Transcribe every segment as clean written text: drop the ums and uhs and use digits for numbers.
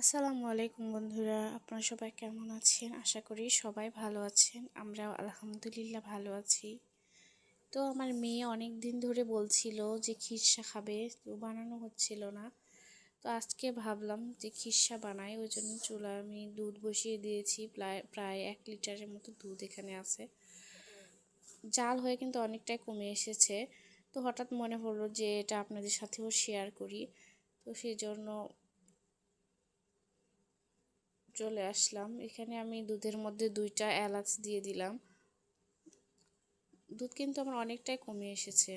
আসসালামু আলাইকুম বন্ধুরা, আপনারা সবাই কেমন আছেন? আশা করি সবাই ভালো আছেন। আমরাও আলহামদুলিল্লাহ ভালো আছি। তো আমার মেয়ে অনেক দিন ধরে বলছিল যে খিরসা খাবে, তো বানানো হচ্ছিল না। তো আজকে ভাবলাম যে খিরসা বানাই, ওই জন্য চুলায় আমি দুধ বসিয়ে দিয়েছি। প্রায় 1 লিটারের মতো দুধ এখানে আছে। জাল হয়ে কিন্তু অনেকটাই কমে এসেছে। তো হঠাৎ মনে পড়লো যে এটা আপনাদের সাথেও শেয়ার করি। তো সেই জন্য চলে আসলাম। এখানে আমি দুধের মধ্যে 2টা এলাচ দিয়ে দিলাম। দুধ কিন্তু আমার অনেকটাই কমে এসেছে।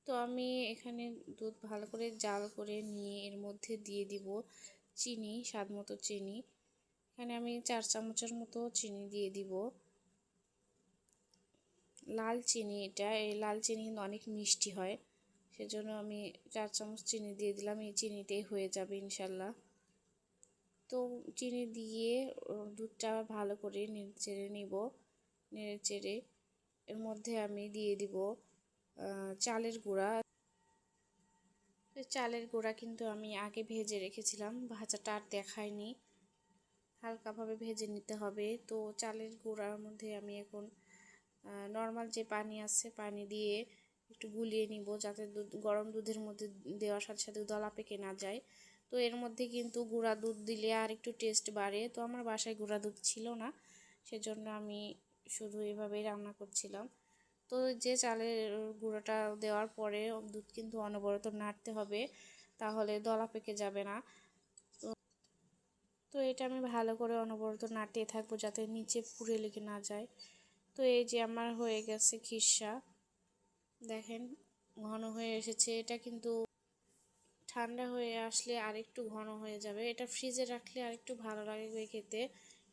তো আমি এখানে দুধ ভালো করে জাল করে নিয়ে এর মধ্যে দিয়ে দিব চিনি, স্বাদ মতো চিনি। এখানে আমি 4 চামচের মতো চিনি দিয়ে দিব। লাল চিনি এটা, এই লাল চিনি কিন্তু অনেক মিষ্টি হয়, সেজন্য আমি 4 চামচ চিনি দিয়ে দিলাম। এই চিনিটাই হয়ে যাবে ইনশাল্লাহ। তো চিনি দিয়ে দুধটা ভালো করে নেড়েচেড়ে নিব। নেড়েচেড়ে এর মধ্যে আমি দিয়ে দিব চালের গুঁড়া। চালের গুঁড়া কিন্তু আমি আগে ভেজে রেখেছিলাম, ভাজাটা আর দেখাইনি। হালকাভাবে ভেজে নিতে হবে। তো চালের গুঁড়ার মধ্যে আমি এখন নর্মাল যে পানি আছে পানি দিয়ে একটু গুলিয়ে নিব, যাতে গরম দুধের মধ্যে দেওয়ার সাথে সাথে দলা পেকে না যায়। তো এর মধ্যে কিন্তু গুঁড়া দুধ দিলে আর একটু টেস্ট বাড়ে। তো আমার বাসায় গুঁড়া দুধ ছিল না, সেজন্য আমি শুধু এভাবেই রান্না করছিলাম। তো যে চালের গুঁড়োটা দেওয়ার পরে দুধ কিন্তু অনবরত নাড়তে হবে, তাহলে দলা পেকে যাবে না। তো এটা আমি ভালো করে অনবরত নাড়তে থাকবো যাতে নিচে পুড়ে লেগে না যায়। তো এই যে আমার হয়ে গেছে খিরসা, দেখেন ঘন হয়ে এসেছে। এটা কিন্তু ঠান্ডা হয়ে আসলে আরেকটু ঘন হয়ে যাবে। এটা ফ্রিজে রাখলে আরেকটু ভালো লাগবে খেতে,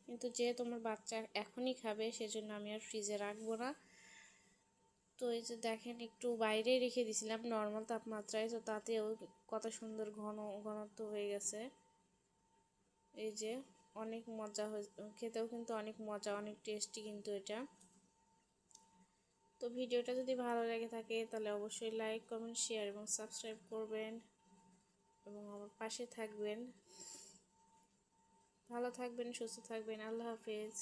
কিন্তু যেহেতু আমার বাচ্চা এখনই খাবে সেজন্য আমি আর ফ্রিজে রাখবো না। তো এই যে দেখেন একটু বাইরেই রেখে দিয়েছিলাম নর্মাল তাপমাত্রায়, তো তাতেও কত সুন্দর ঘনত্ব হয়ে গেছে। এই যে অনেক মজা খেতেও কিন্তু অনেক মজা, অনেক টেস্টি কিন্তু এটা। তো ভিডিওটা যদি ভালো লেগে থাকে তাহলে অবশ্যই লাইক, কমেন্ট, শেয়ার এবং সাবস্ক্রাইব করবেন এবং আমার পাশে থাকবেন। ভালো থাকবেন, সুস্থ থাকবেন। আল্লাহ হাফেজ।